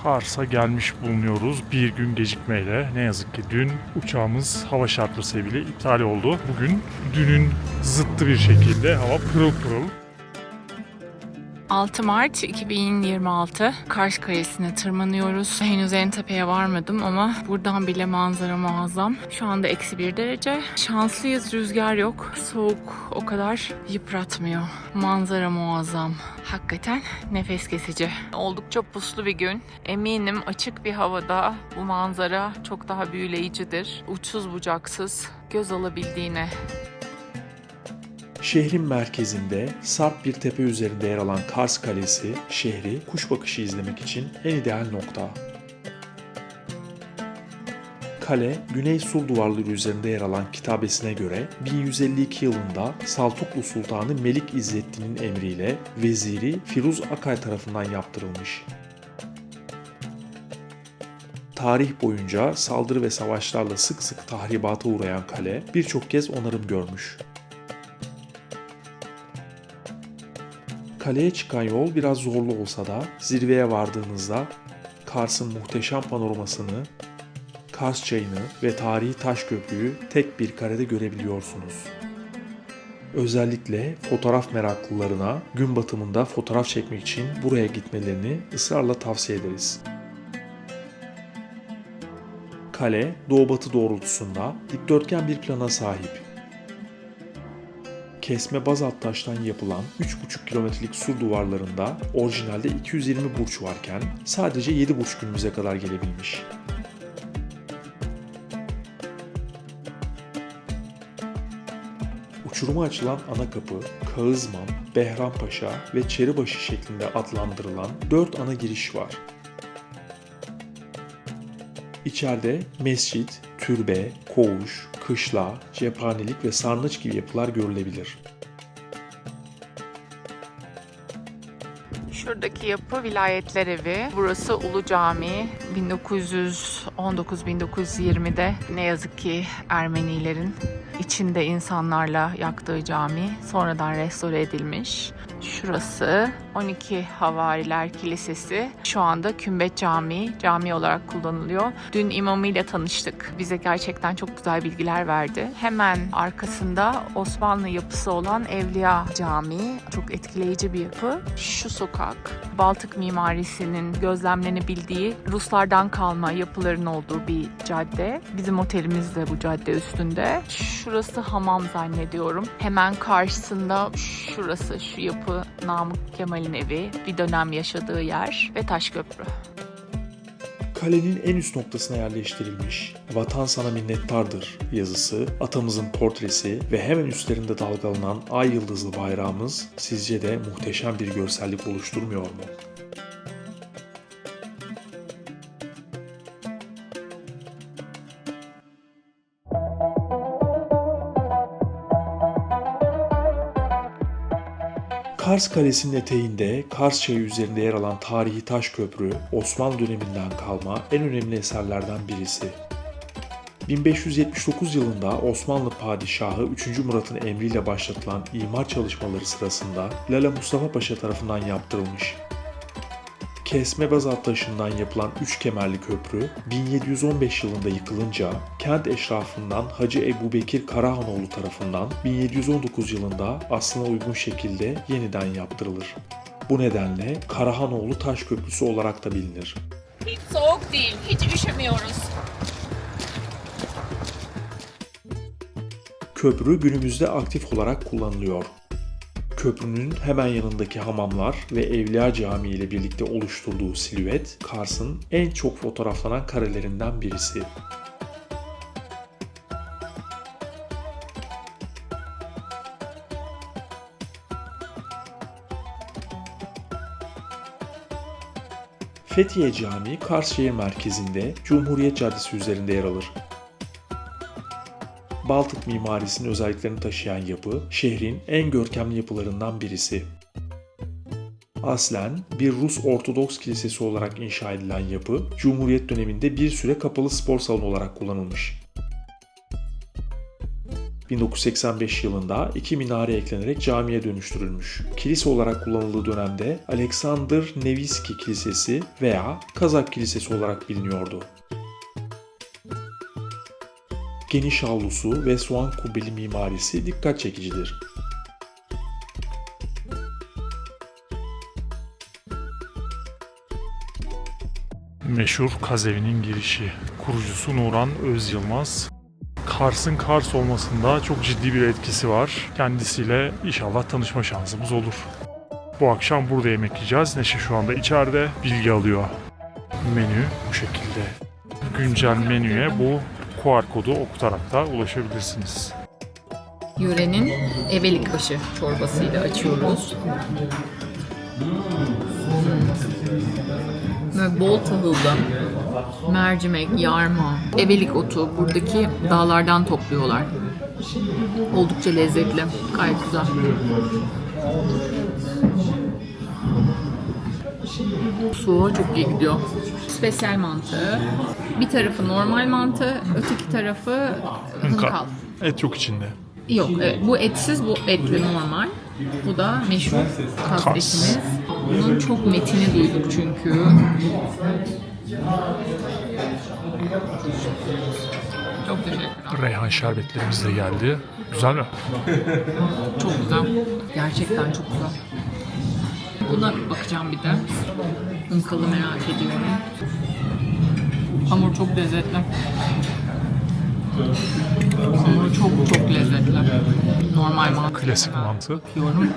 Kars'a gelmiş bulunuyoruz bir gün gecikmeyle. Ne yazık ki dün uçağımız hava şartları sebebiyle iptal oldu. Bugün dünün zıttı bir şekilde hava pırıl pırıl. 6 Mart 2026 Kars Kalesi'ne tırmanıyoruz. Henüz en tepeye varmadım ama buradan bile manzara muazzam. Şu anda -1 derece. Şanslıyız, rüzgar yok. Soğuk o kadar yıpratmıyor. Manzara muazzam. Hakikaten nefes kesici. Oldukça puslu bir gün. Eminim açık bir havada bu manzara çok daha büyüleyicidir. Uçsuz bucaksız, göz alabildiğine. Şehrin merkezinde sarp bir tepe üzerinde yer alan Kars Kalesi, şehri kuş bakışı izlemek için en ideal nokta. Kale, Güney Sur duvarları üzerinde yer alan kitabesine göre 1152 yılında Saltuklu Sultanı Melik İzzettin'in emriyle veziri Firuz Akay tarafından yaptırılmış. Tarih boyunca saldırı ve savaşlarla sık sık tahribata uğrayan kale birçok kez onarım görmüş. Kaleye çıkan yol biraz zorlu olsa da zirveye vardığınızda Kars'ın muhteşem panoramasını, Kars Çayı'nı ve tarihi taş köprüyü tek bir karede görebiliyorsunuz. Özellikle fotoğraf meraklılarına gün batımında fotoğraf çekmek için buraya gitmelerini ısrarla tavsiye ederiz. Kale doğu-batı doğrultusunda dikdörtgen bir plana sahip. Kesme bazalt taştan yapılan 3,5 kilometrelik sur duvarlarında orijinalde 220 burç varken sadece 7 burç günümüze kadar gelebilmiş. Uçuruma açılan ana kapı, Kağızman, Behrampaşa ve Çeribaşı şeklinde adlandırılan 4 ana giriş var. İçeride mescit, türbe, koğuş, kışla, cephanelik ve sarnıç gibi yapılar görülebilir. Şuradaki yapı Vilayetler Evi. Burası Ulu Cami. 1919-1920'de ne yazık ki Ermenilerin içinde insanlarla yaktığı cami sonradan restore edilmiş. Şurası 12 Havariler Kilisesi. Şu anda Kümbet cami olarak kullanılıyor. Dün imamıyla tanıştık. Bize gerçekten çok güzel bilgiler verdi. Hemen arkasında Osmanlı yapısı olan Evliya Camii. Çok etkileyici bir yapı. Şu sokak, Baltık mimarisinin gözlemlenebildiği Ruslardan kalma yapıların olduğu bir cadde. Bizim otelimiz de bu cadde üstünde. Şurası hamam zannediyorum. Hemen karşısında şurası, şu yapı Namık Kemal'in evi, bir dönem yaşadığı yer ve Taşköprü. Kalenin en üst noktasına yerleştirilmiş "Vatan sana minnettardır" yazısı, atamızın portresi ve hemen üstlerinde dalgalanan ay yıldızlı bayrağımız sizce de muhteşem bir görsellik oluşturmuyor mu? Kars Kalesi'nin eteğinde Kars Çayı üzerinde yer alan tarihi taş köprü, Osmanlı döneminden kalma en önemli eserlerden birisi. 1579 yılında Osmanlı Padişahı 3. Murat'ın emriyle başlatılan imar çalışmaları sırasında Lala Mustafa Paşa tarafından yaptırılmış. Kesme bazalt taşından yapılan 3 kemerli köprü 1715 yılında yıkılınca kent eşrafından Hacı Ebubekir Karahanoğlu tarafından 1719 yılında aslına uygun şekilde yeniden yaptırılır. Bu nedenle Karahanoğlu Taş Köprüsü olarak da bilinir. Hiç soğuk değil, hiç üşümüyoruz. Köprü günümüzde aktif olarak kullanılıyor. Köprünün hemen yanındaki hamamlar ve Evliya Camii ile birlikte oluşturduğu silüet, Kars'ın en çok fotoğraflanan karelerinden birisi. Fethiye Camii, Kars şehir merkezinde Cumhuriyet Caddesi üzerinde yer alır. Baltık mimarisinin özelliklerini taşıyan yapı, şehrin en görkemli yapılarından birisi. Aslen bir Rus Ortodoks kilisesi olarak inşa edilen yapı, Cumhuriyet döneminde bir süre kapalı spor salonu olarak kullanılmış. 1985 yılında 2 minare eklenerek camiye dönüştürülmüş. Kilise olarak kullanıldığı dönemde Alexander Nevski Kilisesi veya Kazak Kilisesi olarak biliniyordu. Geniş avlusu ve soğan kubbeli mimarisi dikkat çekicidir. Meşhur Kazevi'nin girişi. Kurucusu Nuran Özyılmaz. Kars'ın Kars olmasında çok ciddi bir etkisi var. Kendisiyle inşallah tanışma şansımız olur. Bu akşam burada yemek yiyeceğiz. Neşe şu anda içeride bilgi alıyor. Menü bu şekilde. Güncel menüye bu QR kodu okutarak da ulaşabilirsiniz. Yörenin evelik başı çorbasıyla açıyoruz. Böyle bol tahıllı, mercimek, yarma, evelik otu buradaki dağlardan topluyorlar. Oldukça lezzetli, gayet güzel. Soğuğa çok iyi gidiyor. Spesyal mantı. Bir tarafı normal mantı, öteki tarafı hınkal. Et yok içinde. Yok, evet, bu etsiz, bu etli normal. Bu da meşhur kaz Kaz. etimiz. Bunun çok metini duyduk çünkü. Çok teşekkürler. Reyhan şerbetlerimiz de geldi. Güzel mi? Çok güzel. Gerçekten çok güzel. Buna bakacağım bir de. Hınkalı merak ediyorum. Hamur çok lezzetli. Hamur çok lezzetli. Normal mantı. Klasik mantı. Yiyorum.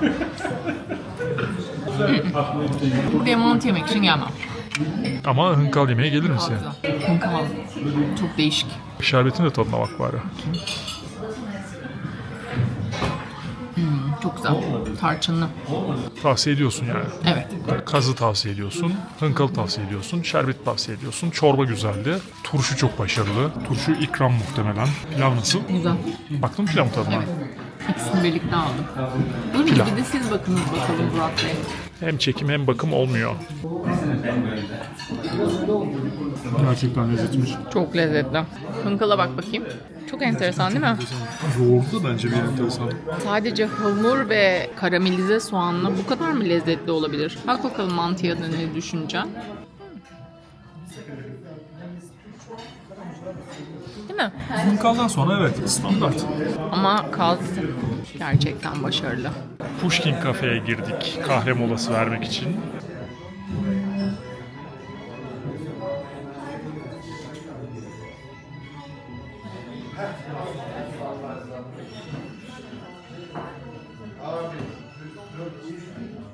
Buraya mantı yemek için gelmem. Ama hınkal yemeğe gelir misin? Hınkal. Çok değişik. Şerbetin de tadına bak bari. Çok güzel. Tarçınlı. Tavsiye ediyorsun yani. Evet. Kazı tavsiye ediyorsun, hınkalı tavsiye ediyorsun, şerbet tavsiye ediyorsun. Çorba güzeldi. Turşu çok başarılı. Turşu ikram muhtemelen. Pilav nasıl? Güzel. Baktın mı pilav tadına? Evet. İkisini birlikte aldım. Buyurun Pilav. bir de siz bakınız bakalım Burak Bey. Hem çekim hem bakım olmuyor. Gerçekten lezzetmiş. Çok lezzetli. Hınkala bak bakayım. Çok enteresan değil mi? Yoğurdu bence bir enteresan. Sadece hamur ve karamelize soğanla bu kadar mı lezzetli olabilir? Bak bakalım mantıya da ne düşüneceksin. Değil mi? Hınkaldan sonra evet standart. Ama kaz gerçekten başarılı. Pushkin kafeye girdik kahve molası vermek için.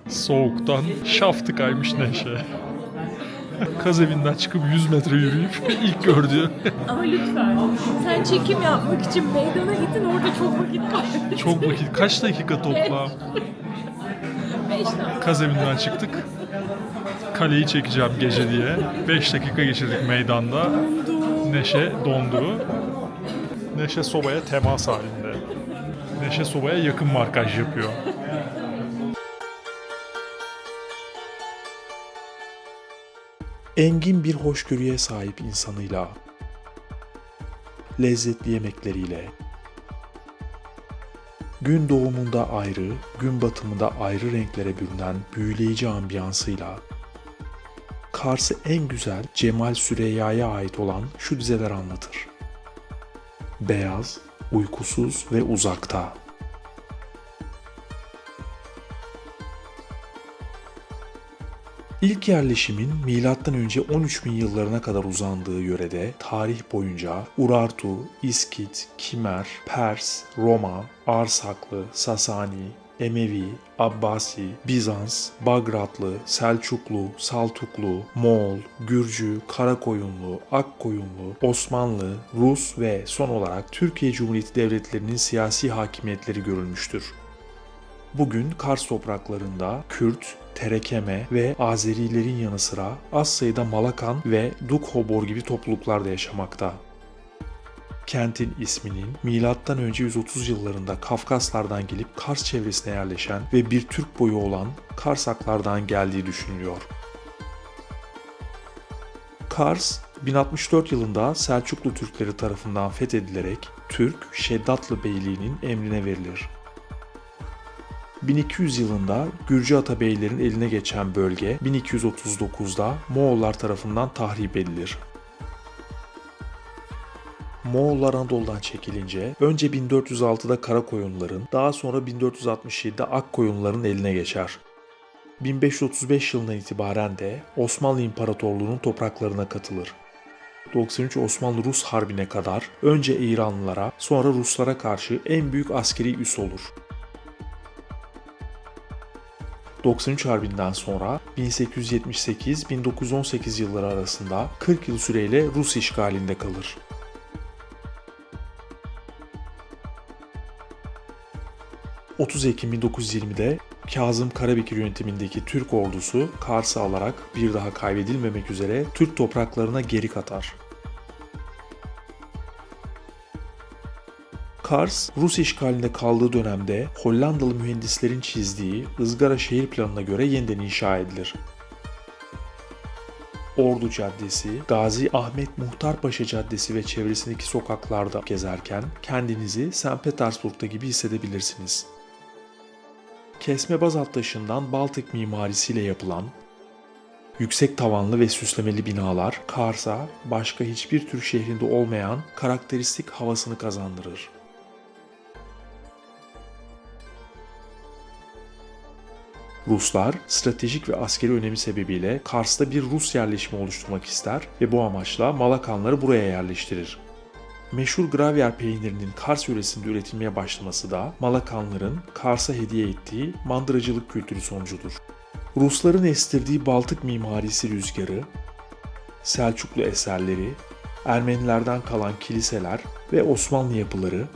Soğuktan şaftı kaymış Neşe. Kaz evinden çıkıp 100 metre yürüyüp ilk gördüğü Ama lütfen sen çekim yapmak için meydana gittin, orada çok vakit kaybettin. çok vakit kaç dakika toplam 5 dakika. Kaz evinden çıktık. Kaleyi çekeceğim gece diye 5 dakika geçirdik meydanda. Neşe dondu. Neşe sobaya temas halinde. Neşe sobaya yakın markaj yapıyor. Engin bir hoşgörüye sahip insanıyla, lezzetli yemekleriyle, gün doğumunda ayrı, gün batımında ayrı renklere bürünen büyüleyici ambiyansıyla, Kars'ı en güzel Cemal Süreyya'ya ait olan şu dizeler anlatır. Beyaz, uykusuz ve uzakta. İlk yerleşimin M.Ö. 13.000 yıllarına kadar uzandığı yörede tarih boyunca Urartu, İskit, Kimer, Pers, Roma, Arsaklı, Sasani, Emevi, Abbasi, Bizans, Bagratlı, Selçuklu, Saltuklu, Moğol, Gürcü, Karakoyunlu, Akkoyunlu, Osmanlı, Rus ve son olarak Türkiye Cumhuriyeti devletlerinin siyasi hakimiyetleri görülmüştür. Bugün Kars topraklarında Kürt, Terekeme ve Azerilerin yanı sıra az sayıda Malakan ve Dukhobor gibi topluluklar da yaşamakta. Kentin isminin M.Ö. 130 yıllarında Kafkaslardan gelip Kars çevresine yerleşen ve bir Türk boyu olan Karsaklardan geldiği düşünülüyor. Kars, 1064 yılında Selçuklu Türkleri tarafından fethedilerek Türk Şeddatlı Beyliği'nin emrine verilir. 1200 yılında Gürcü Atabeylerin eline geçen bölge 1239'da Moğollar tarafından tahrip edilir. Moğollar Anadolu'dan çekilince önce 1406'da Karakoyunluların, daha sonra 1467'de Akkoyunluların eline geçer. 1535 yılından itibaren de Osmanlı İmparatorluğu'nun topraklarına katılır. 93 Osmanlı-Rus Harbi'ne kadar önce İranlılara, sonra Ruslara karşı en büyük askeri üs olur. 93 Harbi'nden sonra 1878-1918 yılları arasında 40 yıl süreyle Rus işgalinde kalır. 30 Ekim 1920'de Kazım Karabekir yönetimindeki Türk ordusu Kars'ı alarak bir daha kaybedilmemek üzere Türk topraklarına geri katar. Kars, Rus işgalinde kaldığı dönemde Hollandalı mühendislerin çizdiği ızgara şehir planına göre yeniden inşa edilir. Ordu Caddesi, Gazi Ahmet Muhtarpaşa Caddesi ve çevresindeki sokaklarda gezerken kendinizi St. Petersburg'da gibi hissedebilirsiniz. Kesme bazalt taşından Baltık mimarisiyle yapılan, yüksek tavanlı ve süslemeli binalar Kars'a başka hiçbir Türk şehrinde olmayan karakteristik havasını kazandırır. Ruslar stratejik ve askeri önemi sebebiyle Kars'ta bir Rus yerleşimi oluşturmak ister ve bu amaçla Malakanları buraya yerleştirir. Meşhur gravyer peynirinin Kars yöresinde üretilmeye başlaması da Malakanların Kars'a hediye ettiği mandıracılık kültürü sonucudur. Rusların estirdiği Baltık mimarisi rüzgarı, Selçuklu eserleri, Ermenilerden kalan kiliseler ve Osmanlı yapıları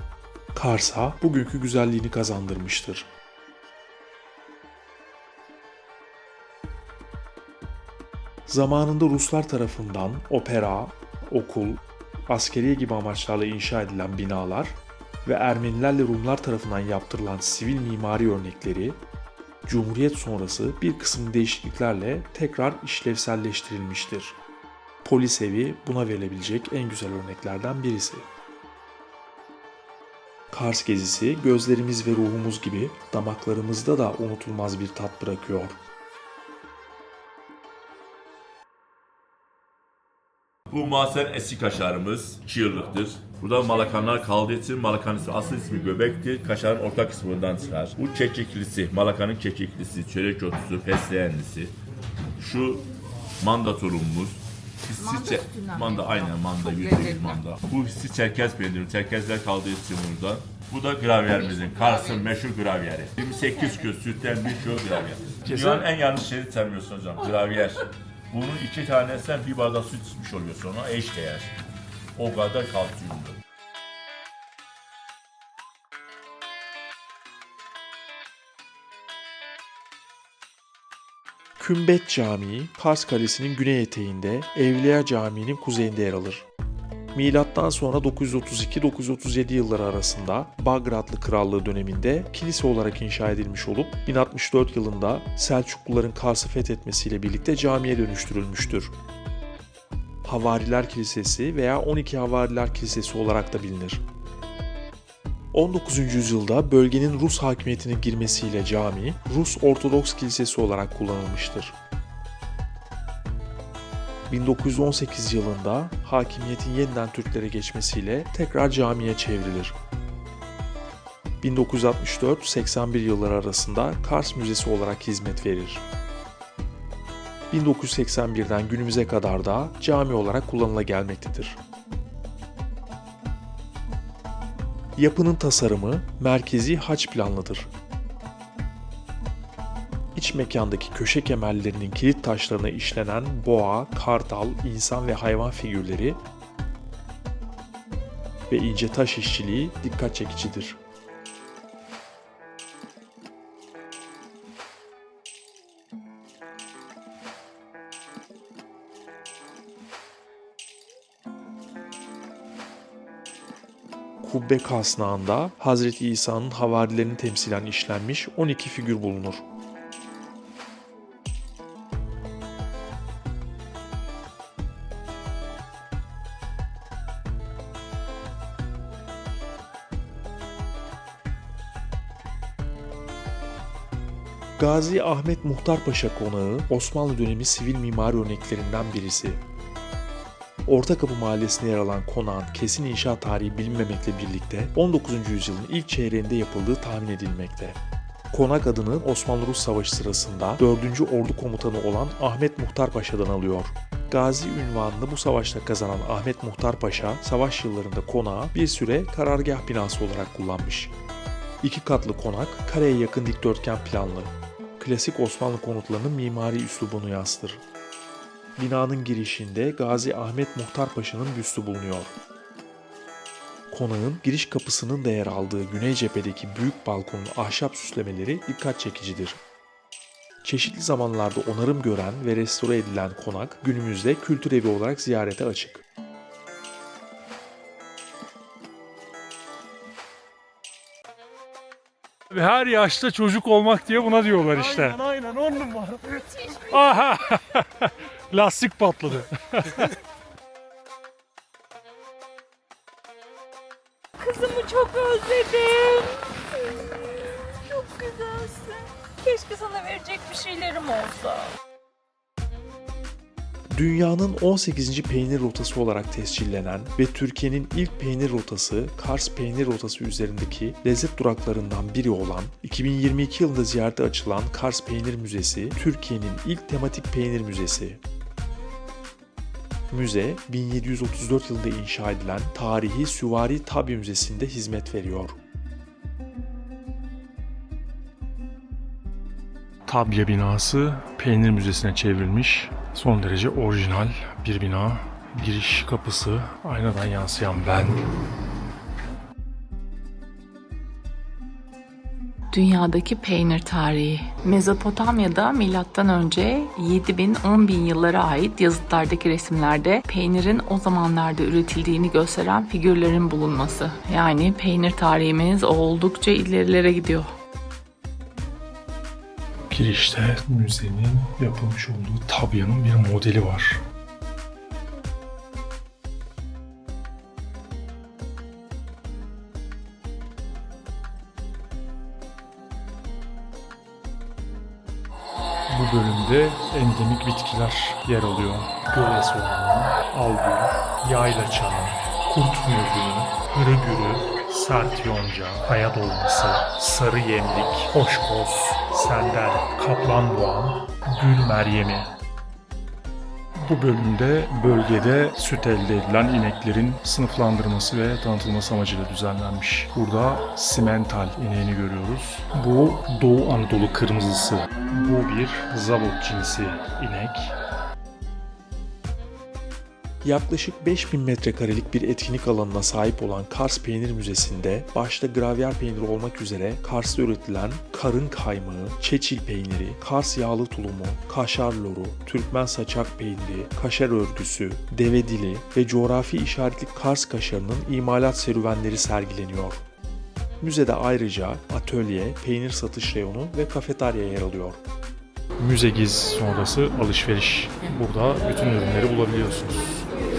Kars'a bugünkü güzelliğini kazandırmıştır. Zamanında Ruslar tarafından opera, okul, askeriye gibi amaçlarla inşa edilen binalar ve Ermenilerle Rumlar tarafından yaptırılan sivil mimari örnekleri, Cumhuriyet sonrası bir kısım değişikliklerle tekrar işlevselleştirilmiştir. Polis evi buna verilebilecek en güzel örneklerden birisi. Kars gezisi gözlerimiz ve ruhumuz gibi damaklarımızda da unutulmaz bir tat bırakıyor. Bu muhasır eski kaşarımız, 2 yıllıktır. Burada Malakanlar kaldığı için Malakanın asıl ismi göbektir. Kaşarın orta kısmından çıkar. Bu kekiklisi, Malakanın kekiklisi, çörek otusu, fesleğenlisi. Şu manda tulumumuz. Manda aynen manda, %100 manda. Bu hissi Çerkez peyniri, Çerkezler kaldığı için burada. Bu da gravyerimizin, Kars'ın meşhur gravyeri. 28 kilo sütten bir kilo gravyer. Dünyanın en yanlış şeyi sevmiyorsun hocam, gravyer. Bunun 2 tanesinden bir bardak süt içmiş oluyorsun, ona eşdeğer. O kadar kalsiyumlu. Kümbet Camii, Kars Kalesi'nin güney eteğinde, Evliya Camii'nin kuzeyinde yer alır. Milattan sonra 932-937 yılları arasında Bagratlı Krallığı döneminde kilise olarak inşa edilmiş olup 1064 yılında Selçukluların Kars'ı fethetmesiyle birlikte camiye dönüştürülmüştür. Havariler Kilisesi veya 12 Havariler Kilisesi olarak da bilinir. 19. yüzyılda bölgenin Rus hakimiyetine girmesiyle cami, Rus Ortodoks Kilisesi olarak kullanılmıştır. 1918 yılında hakimiyetin yeniden Türklere geçmesiyle tekrar camiye çevrilir. 1964-81 yılları arasında Kars Müzesi olarak hizmet verir. 1981'den günümüze kadar da cami olarak kullanıla gelmektedir. Yapının tasarımı merkezi haç planlıdır. İç mekandaki köşe kemerlerinin kilit taşlarına işlenen boğa, kartal, insan ve hayvan figürleri ve ince taş işçiliği dikkat çekicidir. Kubbe kasnağında Hazreti İsa'nın havarilerini temsilen işlenmiş 12 figür bulunur. Gazi Ahmet Muhtarpaşa Konağı, Osmanlı dönemi sivil mimari örneklerinden birisi. Ortakapı Mahallesi'nde yer alan konağın kesin inşaat tarihi bilinmemekle birlikte 19. yüzyılın ilk çeyreğinde yapıldığı tahmin edilmekte. Konak adını Osmanlı-Rus Savaşı sırasında 4. Ordu Komutanı olan Ahmet Muhtarpaşa'dan alıyor. Gazi unvanını bu savaşta kazanan Ahmet Muhtarpaşa, savaş yıllarında konağı bir süre karargah binası olarak kullanmış. 2 katlı konak, kareye yakın dikdörtgen planlı. Klasik Osmanlı konutlarının mimari üslubunu yansıtır. Binanın girişinde Gazi Ahmet Muhtarpaşa'nın büstü bulunuyor. Konağın giriş kapısının da yer aldığı güney cephedeki büyük balkonun ahşap süslemeleri dikkat çekicidir. Çeşitli zamanlarda onarım gören ve restore edilen konak günümüzde kültür evi olarak ziyarete açık. Her yaşta çocuk olmak diye buna diyorlar işte. Aynen 10 numara. Aha! Lastik patladı. Kızımı çok özledim. Çok güzelsin. Keşke sana verecek bir şeylerim olsa. Dünyanın 18. peynir rotası olarak tescillenen ve Türkiye'nin ilk peynir rotası Kars Peynir Rotası üzerindeki lezzet duraklarından biri olan 2022 yılında ziyarete açılan Kars Peynir Müzesi, Türkiye'nin ilk tematik peynir müzesi. Müze, 1734 yılında inşa edilen tarihi Süvari Tabya Müzesi'nde hizmet veriyor. Tabya binası peynir müzesine çevrilmiş. Son derece orijinal bir bina. Giriş kapısı, aynadan yansıyan ben. Dünyadaki peynir tarihi. Mezopotamya'da MÖ 7000-10.000 yıllara ait yazıtlardaki resimlerde peynirin o zamanlarda üretildiğini gösteren figürlerin bulunması. Yani peynir tarihimiz oldukça ilerilere gidiyor. Girişte müzenin yapılmış olduğu tabyanın bir modeli var. Bu bölümde endemik bitkiler yer alıyor. Göle soğanı, algül, yayla çanı, kurt mürgünü, hırıgürü, sert yonca, kaya dolması, sarı yemlik, hoşkoz, sender, kaplanboğan, gül meryemi. Bu bölümde bölgede süt elde edilen ineklerin sınıflandırılması ve tanıtılması amacıyla düzenlenmiş. Burada simental ineğini görüyoruz. Bu Doğu Anadolu kırmızısı. Bu bir zabot cinsi inek. Yaklaşık 5000 metrekarelik bir etkinlik alanına sahip olan Kars Peynir Müzesi'nde başta gravyer peyniri olmak üzere Kars'ta üretilen karın kaymağı, çeçil peyniri, Kars yağlı tulumu, kaşar loru, Türkmen saçak peyniri, kaşar örgüsü, deve dili ve coğrafi işaretli Kars kaşarının imalat serüvenleri sergileniyor. Müzede ayrıca atölye, peynir satış reyonu ve kafeterya yer alıyor. Müze gezisi sonrası alışveriş. Burada bütün ürünleri bulabiliyorsunuz.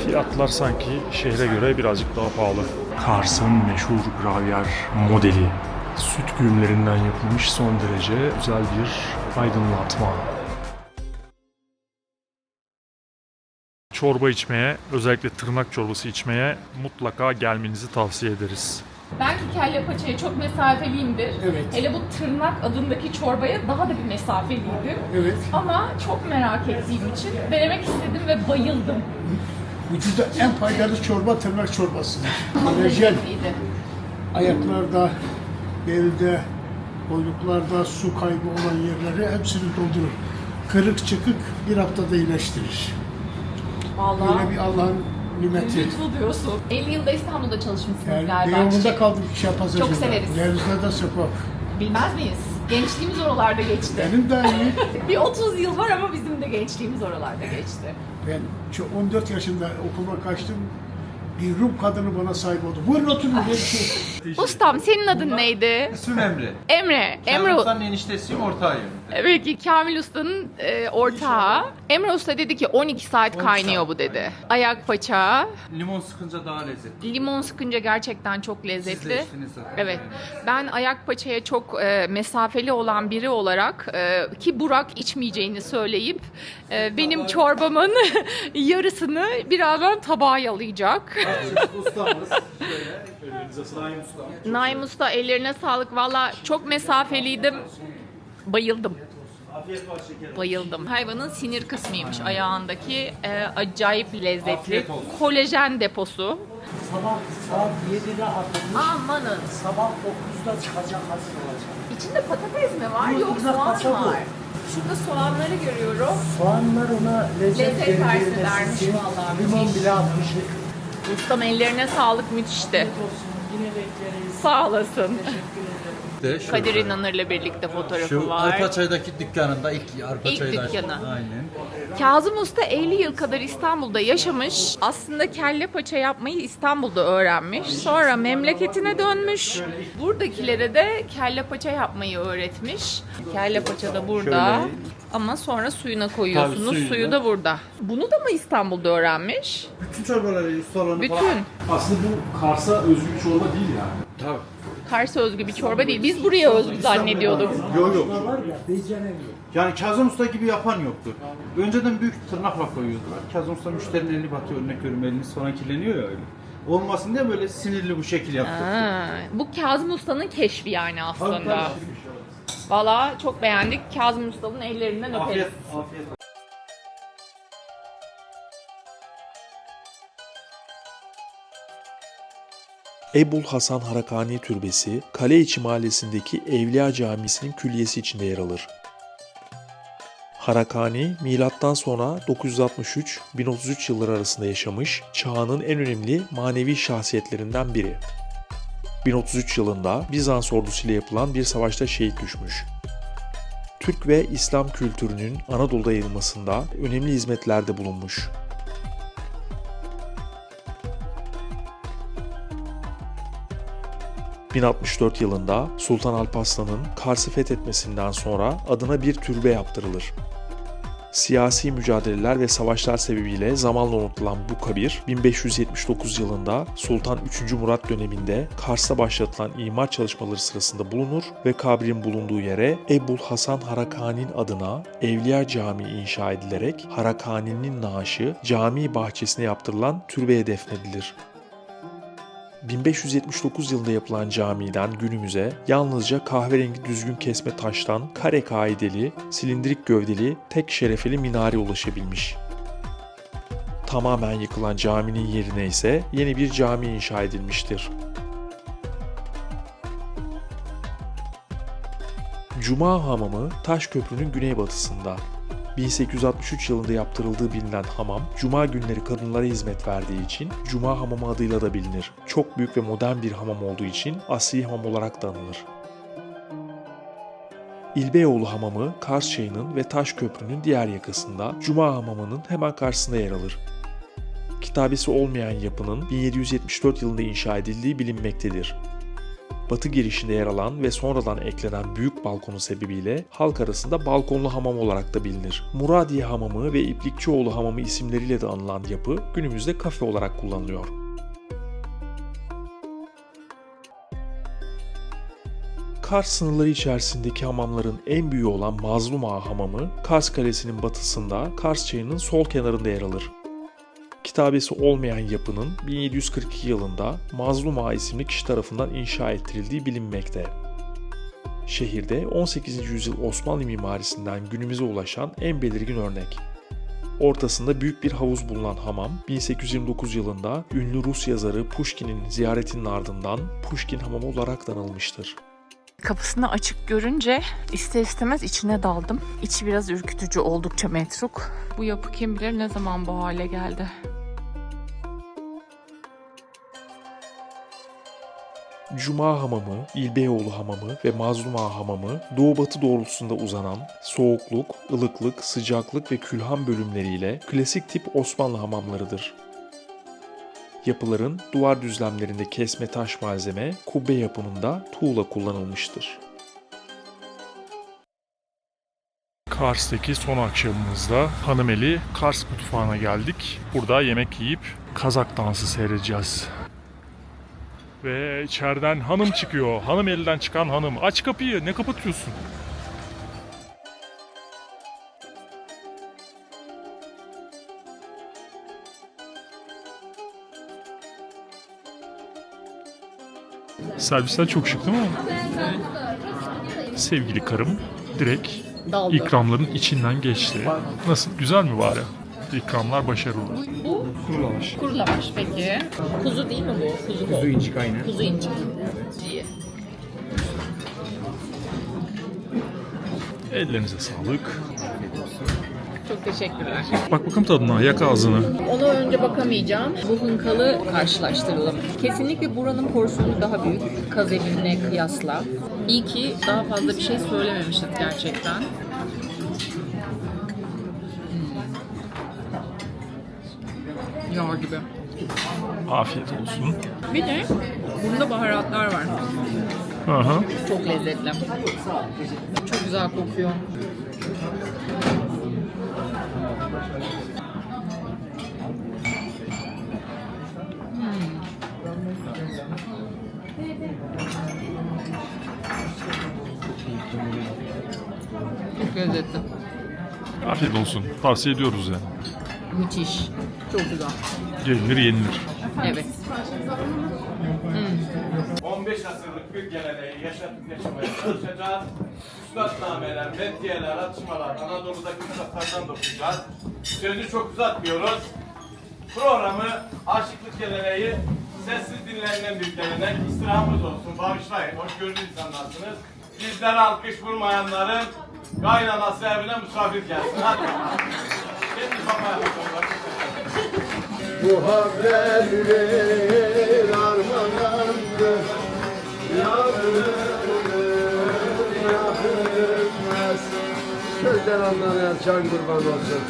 Fiyatlar sanki şehre göre birazcık daha pahalı. Kars'ın meşhur gravyer modeli. Süt güğümlerinden yapılmış son derece güzel bir aydınlatma. Çorba içmeye, özellikle tırnak çorbası içmeye mutlaka gelmenizi tavsiye ederiz. Belki kelle paçaya çok mesafeliyimdir. Evet. Hele bu tırnak adındaki çorbaya daha da bir mesafeliydim. Evet. Ama çok merak ettiğim için denemek istedim ve bayıldım. Vücuda en faydalı çorba tırnak çorbasıdır. Kolajen Lezzetliydi. ayaklarda, belde, boynuklarda su kaybı olan yerleri hepsini doldurur. Kırık çıkık bir haftada iyileştirir. Vallahi Böyle bir Allah'ın nimeti. mutlu diyorsun. 50 yılda İstanbul'da çalışmışsınız Yani galiba. Beyoğlu'nda kaldık Şapazarı'nda. Çok severiz. Nevza'da sokak. Bilmez miyiz? Gençliğimiz oralarda geçti. Benim de iyi. Bir 30 yıl var ama bizim de gençliğimiz oralarda geçti. Ben 14 yaşında okula kaçtım. Bir Rum kadını bana sahip oldu. Buyurun oturun. Dedi ki, Ustam senin adın neydi? İsmim Emre. Emre. Emre. Emre eniştesiyim, ortağıyım. Peki Kamil Usta'nın ortağı. Emre Usta dedi ki 12 saat kaynıyor bu dedi. Ayak paça. Limon sıkınca daha lezzetli. Limon sıkınca gerçekten çok Siz de lezzetli. içtiniz zaten. Evet. Ben ayak paçaya çok mesafeli olan biri olarak ki Burak içmeyeceğini söyleyip benim çorbamın yarısını birazdan tabağa yalayacak. Ustamız şöyle. Naim Usta. Naim Usta ellerine sağlık. Valla çok mesafeliydim. Bayıldım. Bayıldım. Hayvanın sinir kısmıymış ayağındaki. Acayip lezzetli. Afiyet olsun. Kolajen deposu. Sabah saat 7'de atılmış. Amanın. Sabah 9'da çıkacak, hazır olacak. İçinde patates mi var? Yok, Yok, güzel soğan paça bu. var. Şurada soğanları görüyorum. Soğanlar ona lezzet Lezzet versin verir dermiş için vallahi, limon müthiş. bile atmıştık. Ustam ellerine sağlık, müthişti. Olsun, yine bekleriz. Sağ olasın. De şu, Kadir İnanır'la birlikte fotoğrafı şu var. Arpaçay'daki dükkanında ilk Arpaçay'da. dükkanı. Aynen. Kazım Usta 50 yıl kadar İstanbul'da yaşamış. Aslında kelle paça yapmayı İstanbul'da öğrenmiş. Sonra memleketine dönmüş. Buradakilere de kelle paça yapmayı öğretmiş. Kelle paça da burada. Şöyle. Ama sonra suyuna koyuyorsunuz. Tabii, suyunu. Suyu da burada. Bunu da mı İstanbul'da öğrenmiş? Bütün çorbaları, ustalarını Bütün. falan. Aslında bu Kars'a özgü bir çorba değil yani. Tabii. Kars'a özgü bir çorba değil. Biz buraya özgü zannediyorduk. Yok yok. Var ya, beceremiyor. Yani Kazım Usta gibi yapan yoktur. Önceden büyük tırnakla koyuyordular. Kazım Usta müşterinin eli batıyor, örnek veriyorum, elini sonra kirleniyor ya öyle. Olmasın diye böyle sinirli bu şekil yaptı. Bu Kazım Usta'nın keşfi yani aslında. Tabii. Valla çok beğendik. Kazım Usta'nın ellerinden öperiz. Afiyet, afiyet. Ebul Hasan Harakani Türbesi, Kaleiçi Mahallesi'ndeki Evliya Camisi'nin külliyesi içinde yer alır. Harakani, milattan sonra 963-1033 yılları arasında yaşamış, çağının en önemli manevi şahsiyetlerinden biri. 1033 yılında Bizans ordusuyla yapılan bir savaşta şehit düşmüş. Türk ve İslam kültürünün Anadolu'da yayılmasında önemli hizmetlerde bulunmuş. ...1064 yılında Sultan Alparslan'ın Kars'ı fethetmesinden sonra adına bir türbe yaptırılır. Siyasi mücadeleler ve savaşlar sebebiyle zamanla unutulan bu kabir, 1579 yılında Sultan 3. Murat döneminde Kars'ta başlatılan imar çalışmaları sırasında bulunur ve kabrin bulunduğu yere Ebul Hasan Harakani'nin adına Evliya Camii inşa edilerek Harakani'nin naaşı cami bahçesine yaptırılan türbeye defnedilir. 1579 yılında yapılan camiden günümüze yalnızca kahverengi düzgün kesme taştan kare kaideli, silindirik gövdeli, tek şerefeli minare ulaşabilmiş. Tamamen yıkılan caminin yerine ise yeni bir cami inşa edilmiştir. Cuma Hamamı Taşköprü'nün güneybatısında. 1863 yılında yaptırıldığı bilinen hamam, cuma günleri kadınlara hizmet verdiği için Cuma Hamamı adıyla da bilinir. Çok büyük ve modern bir hamam olduğu için asri hamam olarak da anılır. İlbeyoğlu Hamamı, Kars Çayı'nın ve Taşköprü'nün diğer yakasında, Cuma Hamamı'nın hemen karşısında yer alır. Kitabesi olmayan yapının 1774 yılında inşa edildiği bilinmektedir. Batı girişinde yer alan ve sonradan eklenen büyük balkonu sebebiyle halk arasında balkonlu hamam olarak da bilinir. Muradiye Hamamı ve İplikçioğlu Hamamı isimleriyle de anılan yapı günümüzde kafe olarak kullanılıyor. Kars sınırları içerisindeki hamamların en büyüğü olan Mazlum Ağa Hamamı, Kars Kalesi'nin batısında Kars Çayı'nın sol kenarında yer alır. Kitabesi olmayan yapının 1742 yılında Mazlum Ağa isimli kişi tarafından inşa ettirildiği bilinmekte. Şehirde 18. yüzyıl Osmanlı mimarisinden günümüze ulaşan en belirgin örnek. Ortasında büyük bir havuz bulunan hamam, 1829 yılında ünlü Rus yazarı Pushkin'in ziyaretinin ardından Pushkin Hamamı olarak da anılmıştır. Kapısını açık görünce ister istemez içine daldım. İçi biraz ürkütücü, oldukça metruk. Bu yapı kim bilir ne zaman bu hale geldi. Cuma Hamamı, İlbeyoğlu Hamamı ve Mazlum Ağa Hamamı doğu-batı doğrultusunda uzanan soğukluk, ılıklık, sıcaklık ve külhan bölümleriyle klasik tip Osmanlı hamamlarıdır. Yapıların duvar düzlemlerinde kesme taş malzeme, kubbe yapımında tuğla kullanılmıştır. Kars'taki son akşamımızda Hanımeli Kars mutfağına geldik. Burada yemek yiyip Kazak dansı seyredeceğiz. Ve içeriden hanım çıkıyor. Hanımeli'den çıkan hanım. Aç kapıyı, ne kapatıyorsun? Servisler çok şık değil mi? Sevgili karım direkt Daldı. ikramların içinden geçti. Nasıl? Güzel mi bari? İkramlar başarılı. Bu kuru lavaş peki. Kuzu değil mi bu? Kuzu incik aynen. Kuzu incik. İyi. Ellerinize sağlık. Çok teşekkürler. Bak bakalım tadına, yak ağzını. Ona önce bakamayacağım. Bu hınkalı karşılaştıralım. Kesinlikle buranın porsiyonu daha büyük. Kaz evine kıyasla. İyi ki daha fazla bir şey söylememişiz gerçekten. Yağ gibi. Afiyet olsun. Bir de bunda baharatlar var. Aha. Çok lezzetli. Çok güzel kokuyor. Çok lezzetli. Afiyet olsun. Tavsiye ediyoruz yani. Müthiş. Çok güzel. Gelinir yenilir. Evet. 15 asırlık bir geleneği yaşatıp yaşamaya çalışacağız. Üstadnameler, metniyeler, atışmalar, Anadolu'daki üstadlardan da okuyacağız. Sözü çok uzatmıyoruz. Programı aşıklık geleneği sessiz dinlenilen bir gelenek. İstirhamımız olsun, bağışlayın, hoşgörülü insanlarsınız. Bizlere alkış vurmayanların kaynanası evine misafir gelsin. Hadi bakalım. Şimdi babaya bakalım. Muhabbetler armağandır, yapılır, yapılmaz. Sözden anlamayan can kurban olsun.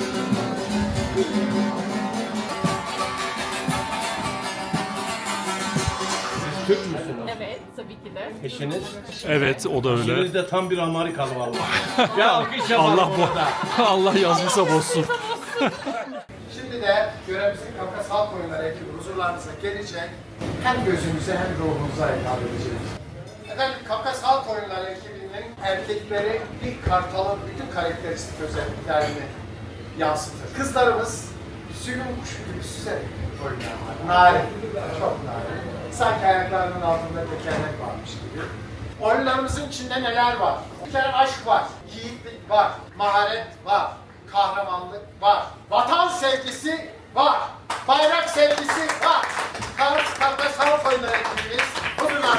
Türk müsünüz? Evet, tabii ki de. Eşiniz? Evet, o da öyle. Eşiniz de tam bir Amerikalı vallahi. Bir alkış yapalım Allah bu. burada. Allah yazmışsa bozsun. Şimdi de görevimizin Kafkas Halk Oyunları ekibi huzurlarınıza gelecek. Hem gözümüze hem ruhumuza hitap edeceğiz. Efendim Kafkas Halk Oyunları ekibinin erkekleri bir kartalın bütün karakteristik özelliklerini yansıtır. Kızlarımız sülün kuşu gibi süzerek oynarlar. Narin, çok narin. Sanki ayaklarının altında tekerlek varmış gibi. Oyunlarımızın içinde neler var? Bir kere aşk var, yiğitlik var, maharet var, kahramanlık var, vatan sevgisi var, bayrak sevgisi var. Kafkas Halk Oyunları ekibimiz bunlar.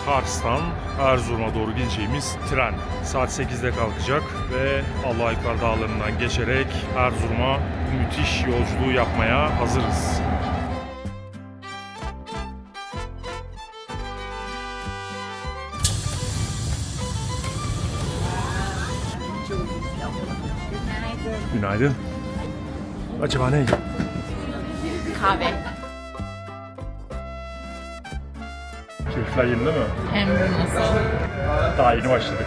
Kars'tan Erzurum'a doğru gideceğimiz tren saat 8'de kalkacak ve Allahyaklar Dağları'ndan geçerek Erzurum'a müthiş yolculuğu yapmaya hazırız. Günaydın. Acaba ne? Kahve. Keyifler yerinde mi? Hem de nasıl? Daha yeni başladık.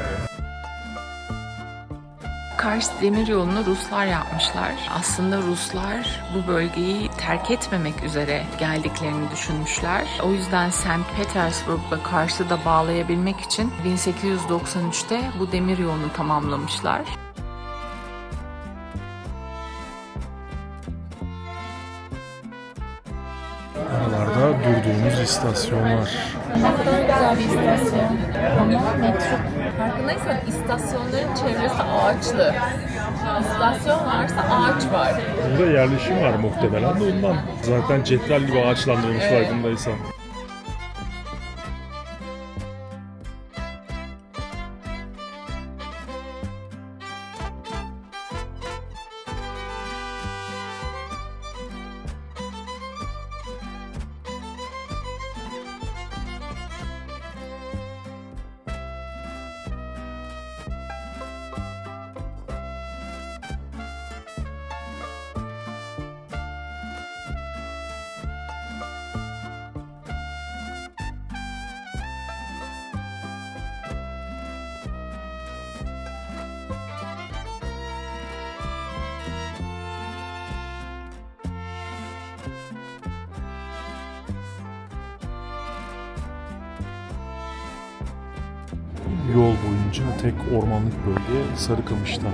Kars Demiryolu'nu Ruslar yapmışlar. Aslında Ruslar bu bölgeyi terk etmemek üzere geldiklerini düşünmüşler. O yüzden St. Petersburg'la Kars'ı da bağlayabilmek için 1893'te bu demiryolunu tamamlamışlar. durduğumuz istasyonlar. Ne kadar güzel bir istasyon. Ama metro. Farkındaysan istasyonların çevresi ağaçlı. İstasyon varsa ağaç var. Burada yerleşim var muhtemelen de ondan. Zaten cetvel gibi ağaçlandırılmış farkındaysan. Yol boyunca tek ormanlık bölge Sarıkamış'ta.